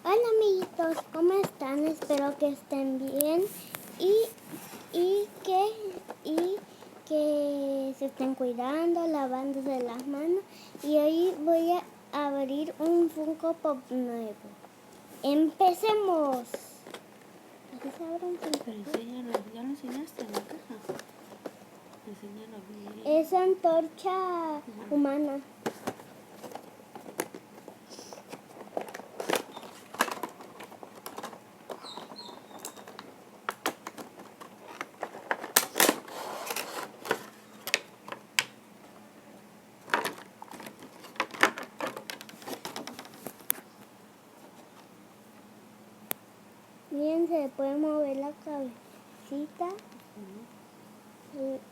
Hola amiguitos, ¿cómo están? Espero que estén bien y que se estén cuidando, lavándose las manos. Y hoy voy a abrir un Funko Pop nuevo. ¡Empecemos! Así se abre un Funko Pop. Enséñalo, ya lo enseñaste en la caja. Enséñalo bien. Es antorcha humana. Miren, se puede mover la cabecita.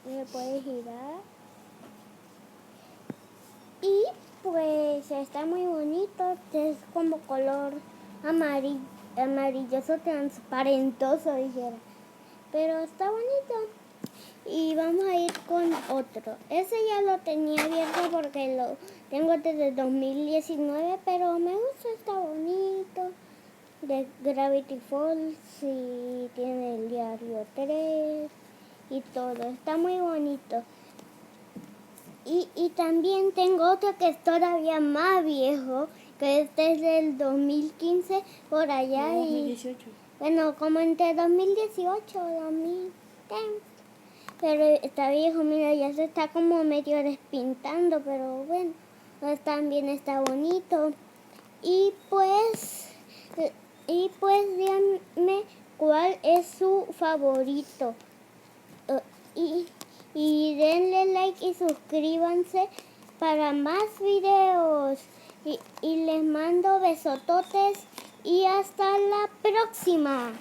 Se puede girar. Y pues está muy bonito. Es como color amarilloso transparentoso, dijera. Pero está bonito. Y vamos a ir con otro. Ese ya lo tenía abierto porque lo tengo desde 2019, pero me gusta, está bonito. De Gravity Falls y tiene el diario 3 y todo. Está muy bonito. Y también tengo otro que es todavía más viejo, que este es del 2015 por allá. No, 2018. Bueno, como entre 2018 y 2010. Pero está viejo, mira, ya se está como medio despintando, pero bueno, también está bonito. Y pues díganme cuál es su favorito. Y denle like y suscríbanse para más videos. Y les mando besototes y hasta la próxima.